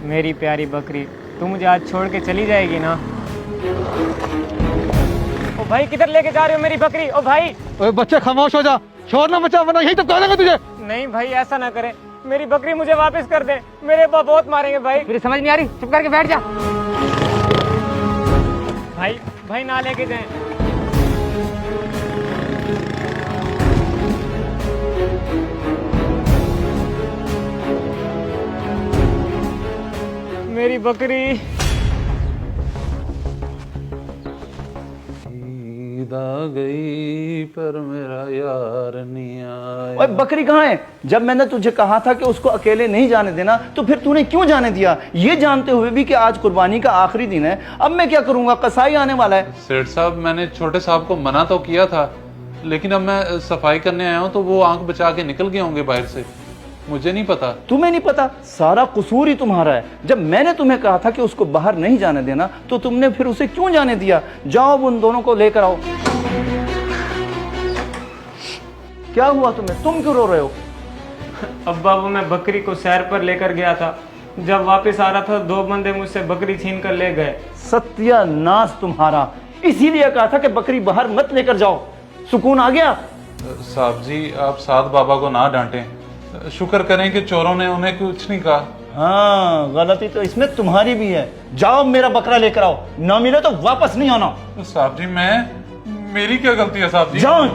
मेरी प्यारी बकरी, तू मुझे आज छोड़ के चली जाएगी ना? ओ भाई, किधर लेके जा रहे हो मेरी बकरी? ओ भाई! ओए बच्चे खामोश हो जा, शोर ना मचा वरना यही तो कह देंगे तुझे। नहीं भाई, ऐसा ना करे, मेरी बकरी मुझे वापस कर दे, मेरे पापा बहुत मारेंगे भाई। मेरी समझ नहीं आ रही, चुप करके बैठ जा। भाई भाई ना लेके जाए। मेरी बकरी। ईद आ गई पर मेरा यार नहीं आया। ओए बकरी कहाँ है? जब मैंने तुझे कहा था कि उसको अकेले नहीं जाने देना तो फिर तूने क्यों जाने दिया, ये जानते हुए भी कि आज कुर्बानी का आखिरी दिन है। अब मैं क्या करूंगा, कसाई आने वाला है। सेठ साहब, मैंने छोटे साहब को मना तो किया था, लेकिन अब मैं सफाई करने आया हूँ तो वो आंख बचा के निकल गए होंगे बाहर से। मुझे नहीं पता। तुम्हें नहीं पता? सारा कसूर ही तुम्हारा है। जब मैंने तुम्हें कहा था कि उसको बाहर नहीं जाने देना तो तुमने फिर उसे क्यों जाने दिया? जाओ उन दोनों को लेकर आओ। क्या हुआ तुम्हें? तुम क्यों रो रहे हो? अब्बा, वो मैं बकरी को सैर पर लेकर गया था, जब वापस आ रहा था दो बंदे मुझसे बकरी छीन कर ले गए। सत्यानाश तुम्हारा, इसीलिए कहा था कि बकरी बाहर मत लेकर जाओ। सुकून आ गया? साहब जी, आप साद बाबा को ना डांटें। शुक्र करें कि चोरों ने उन्हें कुछ नहीं कहा। हाँ, गलती तो इसमें तुम्हारी भी है। जाओ मेरा बकरा लेकर आओ, ना मिले तो वापस नहीं आना। साहब जी, मेरी क्या गलती है साहब जी? जाओ।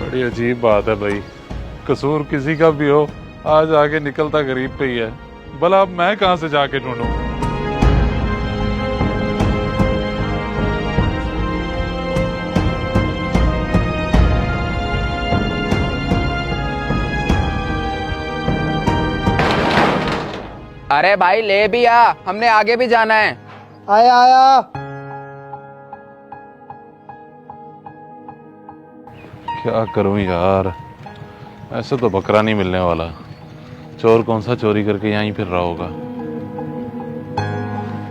बड़ी अजीब बात है भाई, कसूर किसी का भी हो, आज आगे निकलता गरीब पे ही है। भला अब मैं कहां से जाके ढूंढूं? अरे भाई ले भी आ, हमने आगे भी जाना है। आया आया। क्या करूं यार, ऐसे तो बकरा नहीं मिलने वाला। चोर कौन सा चोरी करके यहीं फिर रहा होगा।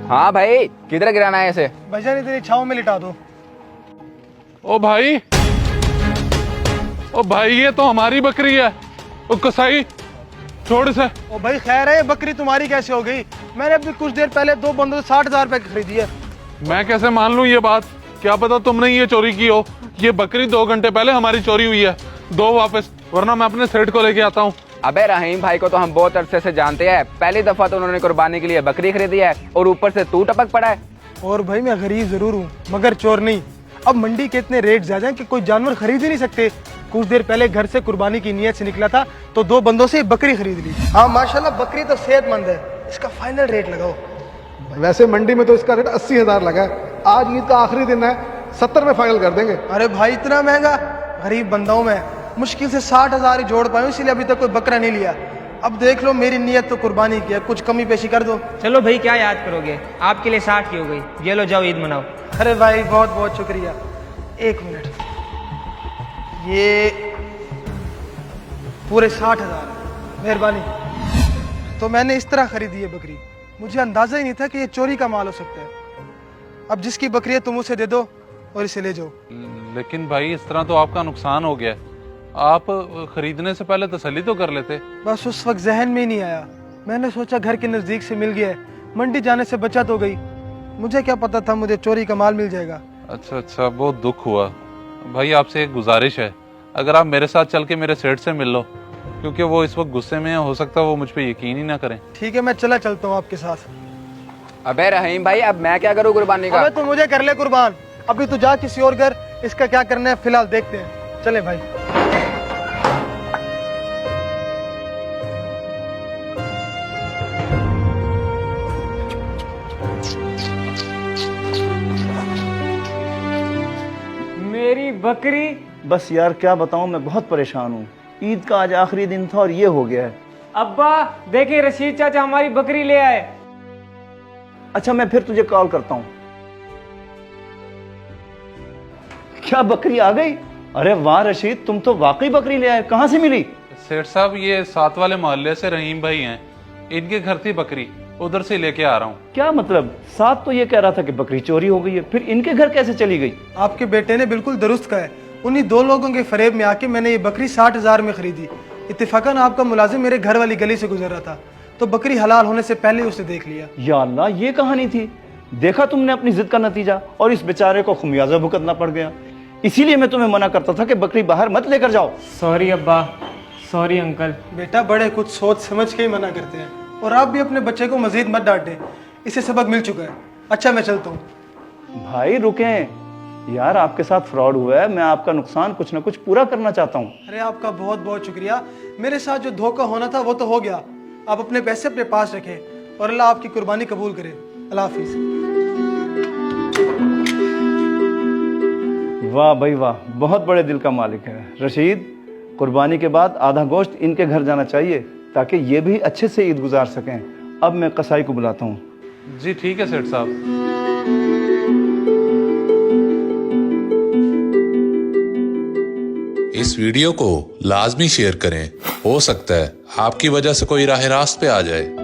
हाँ भाई, किधर गिराना है इसे? भैया तेरी छाव में लिटा दो। ओ भाई, ओ भाई, ये तो हमारी बकरी है। ओ कसाई, छोड़ इसे। ओ भाई खैर है, बकरी तुम्हारी कैसे हो गई? मैंने अभी कुछ देर पहले दो बंदों से 60,000 रुपए की खरीदी है। मैं कैसे मान लूं ये बात? क्या पता तुमने ये चोरी की हो। ये बकरी 2 घंटे पहले हमारी चोरी हुई है। दो वापस, वरना मैं अपने सेठ को लेके आता हूँ। अबे रहीम भाई को तो हम बहुत अरसे से जानते हैं। पहली दफा तो उन्होंने कुर्बानी के लिए बकरी खरीदी है और ऊपर से तू टपक पड़ा है। और भाई मैं गरीब जरूर हूँ मगर चोर नहीं। अब मंडी के इतने रेट ज्यादा हैं कि कोई जानवर खरीद ही नहीं सकते। कुछ देर पहले घर से कुर्बानी की नीयत से निकला था तो दो बंदों से बकरी खरीद ली। हाँ माशाल्लाह, बकरी तो सेहतमंद है। इसका फाइनल रेट लगाओ। वैसे मंडी में तो इसका रेट 80,000 लगा है। आज ईद का आखिरी दिन है, 70 में फाइनल कर देंगे। अरे भाई इतना महंगा? गरीब बंदा हूं मैं, मुश्किल से 60,000 ही जोड़ पाया, इसीलिए अभी तक कोई बकरा नहीं लिया। अब देख लो, मेरी नीयत तो कुर्बानी की है, कुछ कमी पेशी कर दो। चलो भाई, क्या याद करोगे, आपके लिए 60 की हो गई। ये लो, जाओ ईद मनाओ। अरे भाई बहुत बहुत शुक्रिया। एक मिनट, ये पूरे 60,000, मेहरबानी। तो मैंने इस तरह खरीदी है बकरी, मुझे अंदाजा ही नहीं था कि ये चोरी का माल हो सकता है। अब जिसकी बकरी है तुम उसे दे दो और इसे ले जाओ। लेकिन भाई, इस तरह तो आपका नुकसान हो गया। आप खरीदने से पहले तसल्ली तो कर लेते। बस उस वक्त जहन में ही नहीं आया। मैंने सोचा घर के नजदीक से मिल गया है, मंडी जाने से बचत हो गई। मुझे क्या पता था मुझे चोरी का माल मिल जाएगा। अच्छा, बहुत दुख हुआ भाई। आपसे एक गुजारिश है, अगर आप मेरे साथ चल के मेरे सेठ से मिल लो, क्योंकि वो इस वक्त गुस्से में है, हो सकता है वो मुझ पे यकीन ही ना करें। ठीक है, मैं चलता हूँ आपके साथ। अबे रहीम भाई, अब मैं क्या करूँ कुर्बानी का? अबे तू मुझे कर ले कुर्बान, अभी तू जा किसी और घर, इसका क्या करना है फिलहाल देखते हैं। चले भाई। मेरी बकरी। बस यार क्या बताऊं, मैं बहुत परेशान हूँ। ईद का आज आखिरी दिन था और ये हो गया है। अब्बा देखिए, रशीद चाचा हमारी बकरी ले आए। अच्छा, मैं फिर तुझे कॉल करता हूँ। क्या बकरी आ गई? अरे वाह रशीद, तुम तो वाकई बकरी ले आए। कहाँ से मिली? सेठ साहब, ये साथ वाले मोहल्ले से रहीम भाई हैं, इनके घर थी बकरी। उधर से लेके आ रहा हूँ। क्या मतलब? साथ तो ये कह रहा था कि बकरी चोरी हो गई है, फिर इनके घर कैसे चली गई? आपके बेटे ने बिल्कुल दुरुस्त कहा है। उन्हीं दो लोगों के फरेब में आके मैंने ये बकरी 60,000 में खरीदी। इत्तेफाकन आपका मुलाजिम मेरे घर वाली गली से गुजर रहा था, तो बकरी हलाल होने से पहले उसे देख लिया। या अल्लाह, ये कहानी थी। देखा तुमने अपनी जिद का नतीजा, और इस बेचारे को खुमियाजा भुगतना पड़ गया। इसीलिए मैं तुम्हें मना करता था कि बकरी बाहर मत लेकर जाओ। सॉरी अब्बा, सॉरी अंकल। बेटा, बड़े कुछ सोच समझ के ही मना करते हैं, और आप भी अपने बच्चे को मजीद मत डांटे, इसे सबक मिल चुका है। अच्छा, मैं चलता हूँ। भाई रुकें यार, आपके साथ फ्रॉड हुआ है, मैं आपका नुकसान कुछ ना कुछ पूरा करना चाहता हूँ। अरे आपका बहुत बहुत शुक्रिया। मेरे साथ जो धोखा होना था वो तो हो गया। आप अपने पैसे अपने पास रखें और अल्लाह आपकी कुर्बानी कबूल करे। अल्लाह हाफिज। वाह भाई वाह, बहुत बड़े दिल का मालिक है रशीद। कुर्बानी के बाद आधा गोश्त इनके घर जाना चाहिए ताकि ये भी अच्छे से ईद गुजार सकें। अब मैं कसाई को बुलाता हूँ। जी ठीक है सेठ साहब। इस वीडियो को लाजमी शेयर करें। हो सकता है आपकी वजह से कोई राह रास्त पे आ जाए।